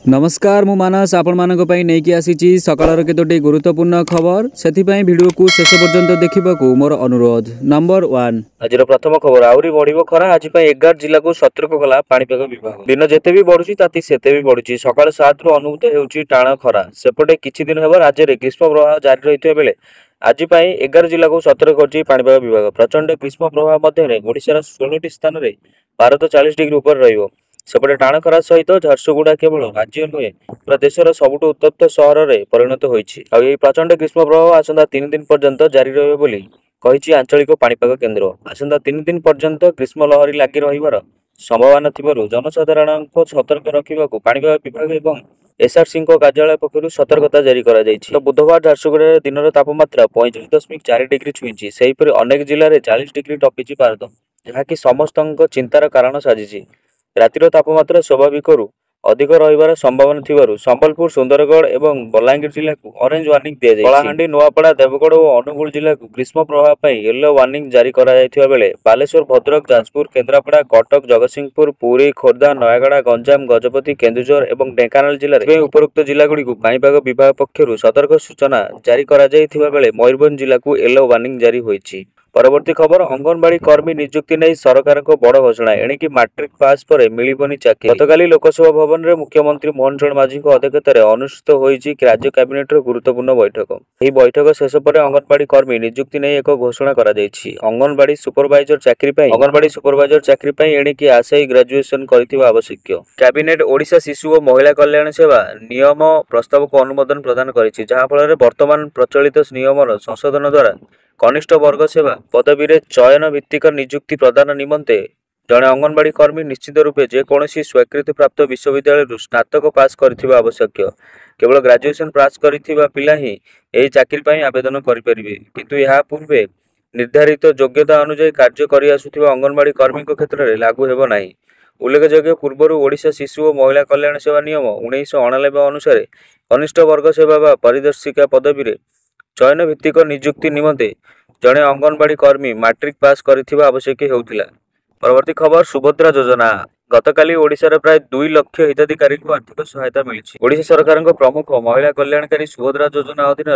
नमस्कार मु मानस आपण मानक पई नेकी आसीची सकाळर केतोटी गुरुत्वपूर्ण खबर सेथिपई वीडियो को शेष पर्यंत देखिबाकू मोर अनुरोध। नंबर 1 आज प्रथम खबर आउरी बढ़िबो खरा। आज 11 जिला को सतर्क कला पाणीपाग विभाग। दिन जेते भी बढ़ुची ताती सेते भी बढ़ुची। सकाळ 7 रु अनुभूत हेउची टाण खरा। सेपटे किछि दिन हेबा राज्य रे ग्रीष्म प्रवाह जारी रहितबे बेले आज 11 जिला को सतर्क करची पाणीपाग विभाग। प्रचंड ग्रीष्म प्रवाह मध्य रे ओडिसा 16 स्थान रे 12 तो 40 डिग्री ऊपर रहिबो। सेपटे टाण खरा सहित झारसुगुड़ा केवल राज्य नुहे पूरा देशर सबुठ उत्तप्त सहर में परिणत होइछि। आ एई प्रचंड ग्रीष्म प्रवाह आसंता 3 दिन पर्यंत जारी रहिबो बोली कहिछि आंचलिक पाणीपाग केन्द्र। आसंता 3 दिन पर्यंत ग्रीष्म लहरी लागि रहिबार संभावना थिबारु जनसाधारणको सतर्क रखिबाकू पाणीपाग विभाग एवं एसआरसी कार्यालय पक्षरु सतर्कता जारी करा जाइछि। तो बुधवार झारसुगुड़ा दिनर तापमात्रा 45.4 डिग्री छुइछि। सेहिपरि अनेक जिल्ला रे 40 डिग्री टपिछि पारद, जहाँकि समस्तଙ୍କ चिंतार कारण साजिछि। रातिर तापमात्रा स्वाभाविक अधिक रहिबार संभावना थिबारु संबलपुर, सुंदरगढ़ एवं बलांगीर जिला को ऑरेंज वार्निंग दिया जायछि। कलाहांडी, नुआपड़ा, देवगढ़ और अनुगुल जिला को ग्रीष्म प्रवाह पई येलो वार्निंग जारी करा जायथिबा बेले बालेश्वर, भद्रक, जाजपुर, केन्द्रापड़ा, कटक, जगतसिंहपुर, पुरी, खोर्धा, नयागढ़, गंजाम, गजपति, केन्दुझर एवं ढेंकानाल जिले में उपरोक्त जिला गुड़ी को पाणीपाग विभाग पक्षरु सतर्क सूचना जारी करा जायथिबा बेले मयूरभंज जिला को येलो वार्निंग जारी होइछि। परवर्ती खबर अंगनवाड़ी कर्मी नियुक्ति नहीं सरकार को बड़ घोषणा। एणिकी मैट्रिक पास पर मिलिबनी चाकरी। गतकाली लोकसभा भवन में मुख्यमंत्री मोहन चरण मांझी अध्यक्षतार अनुष्ठित होइछि राज्य कैबिनेट गुरुत्वपूर्ण बैठक। यह बैठक शेष पर अंगनवाड़ी कर्मी नियुक्ति नहीं एक घोषणा करा जायछि। अंगनवाड़ी सुपरवाइजर चाकरी पई एणिकी आशायी ग्रेजुएशन करिथिबा आवश्यक। कैबिनेट ओडिशा शिशु और महिला कल्याण सेवा नियम प्रस्ताव को अनुमोदन प्रदान करिछि, जहाँ फल वर्तमान प्रचलित नियमर संशोधन द्वारा कनिष्ठ वर्ग सेवा पदवी रे चयन भित्तिक नियुक्ति प्रदान निमंते जड़े अंगनवाड़ी कर्मी निश्चित रूपे जेकोसी स्वीकृति प्राप्त विश्वविद्यालय स्नातक पास करथिबा आवश्यक। केवल ग्रेजुएशन पास करथिबा पिला ही एही चाकरी पई आवेदन करिपरिबे, किंतु यहा पूर्वे निर्धारित योग्यता अनुसार कार्य करि आसुथिबा अंगनवाड़ी कर्मी क्षेत्र में लागू हेबो नाही। उल्लेखयोग्य पूर्वर ओडिशा शिशु और महिला कल्याण सेवा नियम 1998 अनुसार कनिष्ठ वर्ग सेवा व परिदर्शिका पदवी रे चयन भित्तिक नियुक्ति निमंते जड़े अंगनवाड़ी कर्मी मैट्रिक पास करिथिबा आवश्यक हेउथिला। परवर्ती खबर सुभद्रा योजना। गतकाली ओडिशा रे प्राय 2 लाख हिताधिकारी को आर्थिक सहायता मिलिछि। ओडिशा सरकार प्रमुख महिला कल्याणकारी सुभद्रा योजना अधीन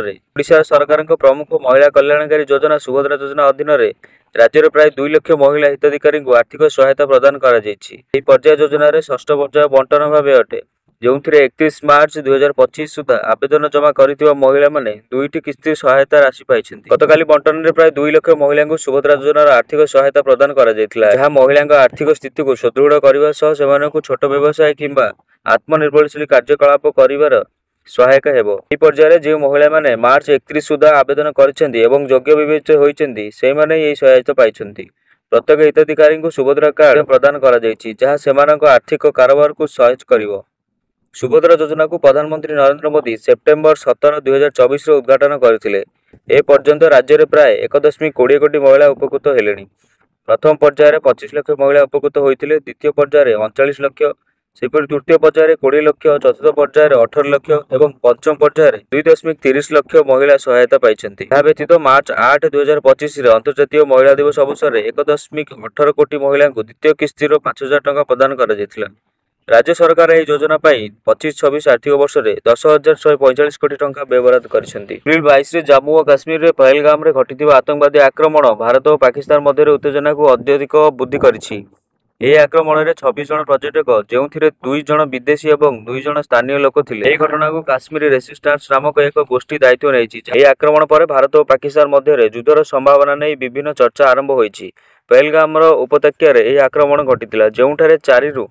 रे राज्य रे प्राय 2 लाख महिला हिताधिकारी को आर्थिक सहायता प्रदान करा जायछि। एही पर्याय योजना रे षष्ठ पर्याय बंटन भाबे अटे, जोंथिरे 31 मार्च 2025 सुधा आवेदन जमा करिथिबा महिला माने 2टी किस्ती सहायता राशि पाइछन्ति। गतकाली बंटन रे प्राय 2 लाख महिला को सुभद्रा योजनार आर्थिक सहायता प्रदान करा जायथिला, जहा महिलांक आर्थिक स्थिति को सुदृढ़ करबा सह सेमानकु छोट व्यवसाय किंबा आत्मनिर्भरशील कार्यकलाप करिवार सहायक हेबो। एही पर्याय जे महिला माने मार्च 31 सुधा आवेदन करिसेंति एवं योग्य विवेचित होइसेंति से माने एही सहायता पाइछन्ति। प्रत्येक हिताधिकारी को सुभद्रा कार्ड प्रदान करा जायछि, जहा सेमानक आर्थिक कारोबार को सहज करिवो। सुभद्रा योजना को प्रधानमंत्री नरेंद्र मोदी सेप्टेम्बर 17, 2024 रे उद्घाटन करथिले। ए पर्यंत राज्य रे प्राय 1.20 कोटी महिला उपकृत हेलेनी। प्रथम पर्याय 25 लाख महिला उपकृत होइथिले, द्वितीय पर्याय 39 लाख, सेपरि तृतीय पर्याय 20 लाख, चतुर्थ पर्याय 18 लाख एवं पंचम पर्याय 2.30 लाख महिला सहायता पाइछन्ति। ଏହା ବ୍ୟତୀତ मार्च 8, 2025 रे अंतर्जातीय महिला दिवस अवसर रे 1.18 कोटी महिला को द्वितीय किस्ती 5000 टंका प्रदान करा जायथिला। राज्य सरकार एही योजना पाई 25-26 आर्थिक वर्ष रे 10,145 कोटी टंका व्यवहार करिसेंति। अप्रैल 22 रे जम्मू और काश्मीर रे पहलगाम रे घटिथिबा आतंकवादी आक्रमण भारत और पाकिस्तान मध्य उत्तेजना को अत्यधिक वृद्धि करिछि। एही आक्रमण रे 26 जन पर्यटक जेउथिरे 2 जन विदेशी एवं 2 जन स्थानीय लोक थिले। एही घटना को काश्मीर रेसिस्टेंस नामक एक गोष्ठी दायित्व नेइछि। एही आक्रमण पर भारत और पाकिस्तान मध्य रे युद्धर संभावना नै विभिन्न चर्चा आरंभ होइछि। पहलगाम रो उपत्यका रे एही आक्रमण घटिथिला, जेउठारे 4 रु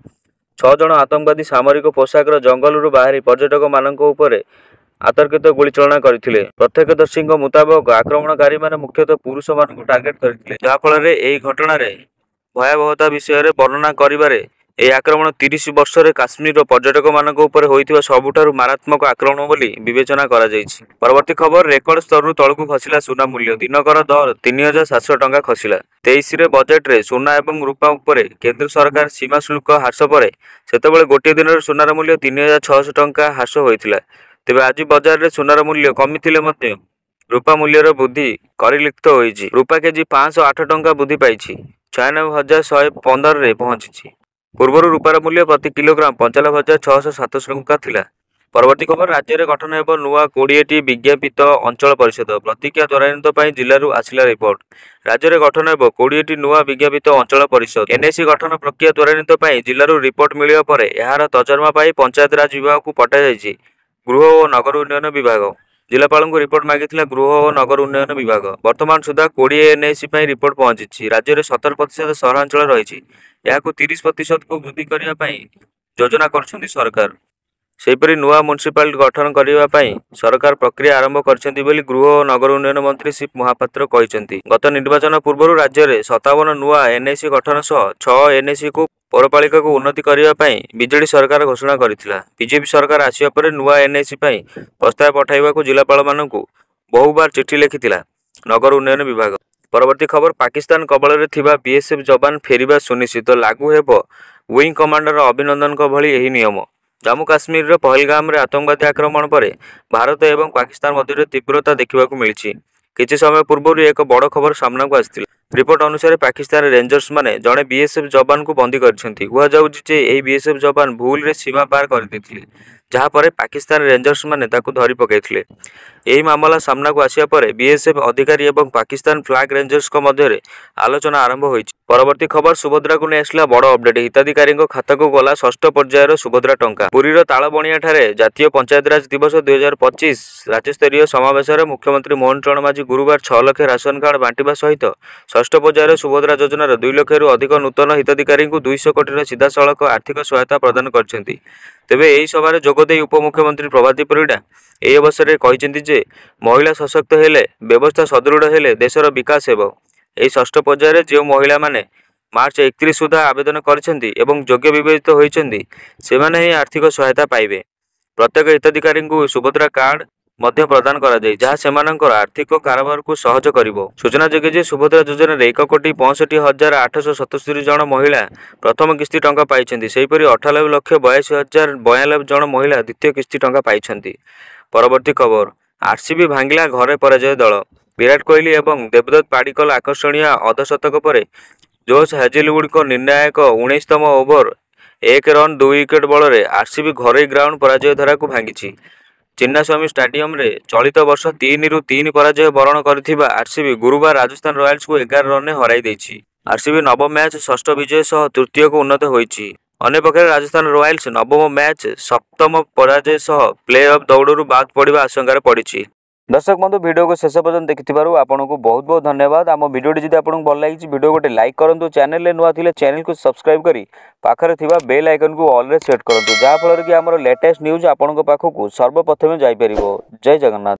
6 जन आतंकवादी सामरिक पोशाक जंगल बाहरी पर्यटक मानक उपरे आतर्कित गुलीचालना करथिले। प्रत्यक्षदर्शी मुताबक आक्रमणकारी माने मुख्यतः पुरुष मानक टार्गेट करथिले, जहा फल रे एही घटना रे भयावहता विषय रे वर्णना करिबारे एही आक्रमण 30 वर्ष रे काश्मीर पर्यटक मानक उपरे होइथिबा सबुठारु मारात्मक आक्रमण बोली विवेचना करा जायछि। परवर्ती खबर रेकर्ड स्तर रु तळकु खसिला सोना मूल्य। दिनकर दर 3700 टंका खसिला। 23 रे बजेट रे सोना एवं रूपा उपरे केंद्र सरकार सीमा शुल्क ह्रास परे सेतेबेले गोटे दिन रे सोनार मूल्य 3600 टंका ह्रास होइथिला। तेबे आज बाजार रे सोनार मूल्य कमिथिले मध्ये रूपा मूल्य रो वृद्धि परिलक्षित होइछि। रूपा केजी 508 टंका वृद्धि पाइछि, 96,115 रे पहुंचिछि। ପୂର୍ବରୁ ରୂପାର ମୂଲ୍ୟ ପ୍ରତି କିଲୋଗ୍ରାମ 95,627 ଟଙ୍କା ଥିଲା। ପରବର୍ତ୍ତୀ ଖବର, ରାଜ୍ୟରେ ଗଠନ ହେବ ନୂଆ 20ଟି ବିଜ୍ଞାପିତ ଅଞ୍ଚଳ ପରିଷଦ। ପ୍ରତିକ୍ରିୟା ତ୍ୱରାନ୍ୱିତ ପାଇଁ ଜିଲ୍ଲାରୁ ଆସିଲା ରିପୋର୍ଟ। ରାଜ୍ୟରେ ଗଠନ ହେବ 20ଟି ନୂଆ ବିଜ୍ଞାପିତ ଅଞ୍ଚଳ ପରିଷଦ। ଏନ୍ଏସି ଗଠନ ପ୍ରକ୍ରିୟା ତ୍ୱରାନ୍ୱିତ ପାଇଁ ଜିଲ୍ଲାରୁ ରିପୋର୍ଟ ମିଳିବା ପରେ ଏହାର ତର୍ଜମା ପାଇଁ ପଞ୍ଚାୟତରାଜ ବିଭାଗକୁ ପଠାଯାଇଛି ଗୃହ ଓ ନଗର ଉନ୍ନୟନ ବିଭାଗ। ଜିଲ୍ଲାପାଳଙ୍କୁ ରିପୋର୍ଟ ମାଗିଥିଲା ଗୃହ ଓ ନଗର ଉନ୍ନୟନ ବିଭାଗ। ବର୍ତ୍ତମାନ ସୁଦ୍ଧା 20 ଏନ୍ଏସି ପାଇଁ ରିପୋର୍ଟ ପହଞ୍ଚିଛି। ରାଜ୍ୟରେ 17% ସହରାଞ୍ଚଳ ରହିଛି। ଏହାକୁ 30%କୁ ବୃଦ୍ଧି କରିବା ପାଇଁ ଯୋଜନା କରୁଛନ୍ତି ସରକାର। ସେହିପରି ନୂଆ ମ୍ୟୁନିସିପାଲିଟି ଗଠନ କରିବା ପାଇଁ ସରକାର ପ୍ରକ୍ରିୟା ଆରମ୍ଭ କରିଛନ୍ତି ବୋଲି ଗୃହ ଓ ନଗର ଉନ୍ନୟନ ମନ୍ତ୍ରୀ ଶିବ ମହାପାତ୍ର କହିଛନ୍ତି। ଗତ ନିର୍ବାଚନ ପୂର୍ବରୁ ରାଜ୍ୟରେ 57 ନୂଆ ଏନ୍ଏସି ଗଠନ ସହ 6 ଏନ୍ଏସିକୁ ପୌରପାଳିକାକୁ ଉନ୍ନତି କରିବା ପାଇଁ ବିଜେଡି ସରକାର ଘୋଷଣା କରିଥିଲା। ବିଜେପି ସରକାର ଆସିବା ପରେ ନୂଆ ଏନ୍ଏସି ପାଇଁ ପ୍ରସ୍ତାବ ପଠାଇବାକୁ ଜିଲ୍ଲାପାଳମାନଙ୍କୁ ବହୁବାର ଚିଠି ଲେଖିଥିଲା ନଗର ଉନ୍ନୟନ ବିଭାଗ। ପରବର୍ତ୍ତୀ ଖବର, ପାକିସ୍ତାନ କବଳରେ ଥିବା ବିଏସ୍ଏଫ୍ ଯବାନ ଫେରିବା ସୁନିଶ୍ଚିତ, ଲାଗୁ ହେବ ୱିଙ୍ଗ କମାଣ୍ଡର ଅଭିନନ୍ଦନଙ୍କ ଭଳି ଏହି ନିୟମ। ଜାମ୍ମୁ କାଶ୍ମୀରର ପହଲଗାମରେ ଆତଙ୍କବାଦୀ ଆକ୍ରମଣ ପରେ ଭାରତ ଏବଂ ପାକିସ୍ତାନ ମଧ୍ୟରେ ତୀବ୍ରତା ଦେଖିବାକୁ ମିଳିଛି। କିଛି ସମୟ ପୂର୍ବରୁ ଏକ ବଡ଼ ଖବର ସାମ୍ନାକୁ ଆସିଥିଲା। ରିପୋର୍ଟ ଅନୁସାରେ ପାକିସ୍ତାନ ରେଞ୍ଜର୍ସମାନେ ଜଣେ ବିଏସ୍ଏଫ୍ ଯବାନଙ୍କୁ ବନ୍ଦୀ କରିଛନ୍ତି। କୁହାଯାଉଛି ଯେ ଏହି ବିଏସ୍ଏଫ୍ ଯବାନ ଭୁଲରେ ସୀମା ପାର କରିଦେଇଥିଲେ, ଯାହାପରେ ପାକିସ୍ତାନ ରେଞ୍ଜର୍ସମାନେ ତାକୁ ଧରି ପକାଇଥିଲେ। ଏହି ମାମଲା ସାମ୍ନାକୁ ଆସିବା ପରେ ବିଏସ୍ଏଫ୍ ଅଧିକାରୀ ଏବଂ ପାକିସ୍ତାନ ଫ୍ଲାଗ ରେଞ୍ଜର୍ସଙ୍କ ମଧ୍ୟରେ ଆଲୋଚନା ଆରମ୍ଭ ହୋଇଛି। ପରବର୍ତ୍ତୀ ଖବର, ସୁଭଦ୍ରାକୁ ନେଇ ଆସିଲା ବଡ଼ ଅପଡେଟ୍। ହିତାଧିକାରୀଙ୍କ ଖାତାକୁ ଗଲା ଷଷ୍ଠ ପର୍ଯ୍ୟାୟର ସୁଭଦ୍ରା ଟଙ୍କା। ପୁରୀର ତାଳବଣିଆଠାରେ ଜାତୀୟ ପଞ୍ଚାୟତିରାଜ ଦିବସ 2025 ରାଜ୍ୟସ୍ତରୀୟ ସମାବେଶରେ ମୁଖ୍ୟମନ୍ତ୍ରୀ ମୋହନ ଚରଣ ମାଝୀ ଗୁରୁବାର 6 ଲକ୍ଷ ରାସନ କାର୍ଡ ବାଣ୍ଟିବା ସହିତ ଷଷ୍ଠ ପର୍ଯ୍ୟାୟର ସୁଭଦ୍ରା ଯୋଜନାର 2 ଲକ୍ଷରୁ ଅଧିକ ନୂତନ ହିତାଧିକାରୀଙ୍କୁ 200 କୋଟିର ସିଧାସଳଖ ଆର୍ଥିକ ସହାୟତା ପ୍ରଦାନ କରିଛନ୍ତି। ତେବେ ଏହି ସଭାରେ ଯୋଗଦେଇ ଉପମୁଖ୍ୟମନ୍ତ୍ରୀ ପ୍ରଭାତୀ ପରିଡ଼ା ଏହି ଅବସରରେ କହିଛନ୍ତି ଯେ ମହିଳା ସଶକ୍ତ ହେଲେ, ବ୍ୟବସ୍ଥା ସଦୃଢ଼ ହେଲେ ଦେଶର ବିକାଶ ହେବ। ଏହି ଷଷ୍ଠ ପର୍ଯ୍ୟାୟରେ ଯେଉଁ ମହିଳାମାନେ ମାର୍ଚ୍ଚ 31 ସୁଦ୍ଧା ଆବେଦନ କରିଛନ୍ତି ଏବଂ ଯୋଗ୍ୟ ବିବେଚିତ ହୋଇଛନ୍ତି, ସେମାନେ ହିଁ ଆର୍ଥିକ ସହାୟତା ପାଇବେ। ପ୍ରତ୍ୟେକ ହିତାଧିକାରୀଙ୍କୁ ସୁଭଦ୍ରା କାର୍ଡ ମଧ୍ୟ ପ୍ରଦାନ କରାଯାଇ, ଯାହା ସେମାନଙ୍କର ଆର୍ଥିକ କାରବାରକୁ ସହଜ କରିବ। ସୂଚନାଯୋଗ୍ୟ ଯେ ସୁଭଦ୍ରା ଯୋଜନାରେ 1,65,877 ଜଣ ମହିଳା ପ୍ରଥମ କିସ୍ତି ଟଙ୍କା ପାଇଛନ୍ତି। ସେହିପରି 98,82,092 ଜଣ ମହିଳା ଦ୍ୱିତୀୟ କିସ୍ତି ଟଙ୍କା ପାଇଛନ୍ତି। ପରବର୍ତ୍ତୀ ଖବର, ଆର୍ସିବି ଭାଙ୍ଗିଲା ଘରେ ପରାଜୟ ଦଳ। ବିରାଟ କୋହଲି ଏବଂ ଦେବଦତ୍ତ ପାଡ଼ିକଲ ଆକର୍ଷଣୀୟ ଅର୍ଦ୍ଧଶତକ ପରେ ଜୋସ୍ ହାଜେଲଉଡଙ୍କ ନିର୍ଣ୍ଣାୟକ 19ତମ ଓଭର 1 ରନ୍ 2 ୱିକେଟ୍ ବଳରେ ଆର୍ସିବି ଘରୋଇ ଗ୍ରାଉଣ୍ଡ ପରାଜୟ ଧାରାକୁ ଭାଙ୍ଗିଛି। ଚିନ୍ନାସ୍ୱାମୀ ଷ୍ଟାଡିୟମରେ ଚଳିତ ବର୍ଷ 3ରୁ 3 ପରାଜୟ ବରଣ କରିଥିବା ଆର୍ସିବି ଗୁରୁବାର ରାଜସ୍ଥାନ ରୟାଲ୍ସକୁ 11 ରନରେ ହରାଇ ଦେଇଛି। ଆର୍ସିବି ନବମ ମ୍ୟାଚ୍ ଷଷ୍ଠ ବିଜୟ ସହ ତୃତୀୟକୁ ଉନ୍ନତ ହୋଇଛି। ଅନ୍ୟପକ୍ଷରେ ରାଜସ୍ଥାନ ରୟାଲ୍ସ ନବମ ମ୍ୟାଚ୍ ସପ୍ତମ ପରାଜୟ ସହ ପ୍ଲେ ଅଫ୍ ଦୌଡ଼ରୁ ବାଦ୍ ପଡ଼ିବା ଆଶଙ୍କାରେ ପଡ଼ିଛି। ଦର୍ଶକ ବନ୍ଧୁ, ଭିଡ଼ିଓକୁ ଶେଷ ପର୍ଯ୍ୟନ୍ତ ଦେଖିଥିବାରୁ ଆପଣଙ୍କୁ ବହୁତ ବହୁତ ଧନ୍ୟବାଦ। ଆମ ଭିଡ଼ିଓଟି ଯଦି ଆପଣଙ୍କୁ ଭଲ ଲାଗିଛି, ଭିଡ଼ିଓ ଗୋଟେ ଲାଇକ୍ କରନ୍ତୁ। ଚ୍ୟାନେଲରେ ନୂଆ ଥିଲେ ଚ୍ୟାନେଲକୁ ସବସ୍କ୍ରାଇବ୍ କରି ପାଖରେ ଥିବା ବେଲ୍ ଆଇକନ୍କୁ ଅଲ୍ରେ ସେଟ୍ କରନ୍ତୁ, ଯାହାଫଳରେ କି ଆମର ଲେଟେଷ୍ଟ ନ୍ୟୁଜ୍ ଆପଣଙ୍କ ପାଖକୁ ସର୍ବପ୍ରଥମେ ଯାଇପାରିବ। ଜୟ ଜଗନ୍ନାଥ।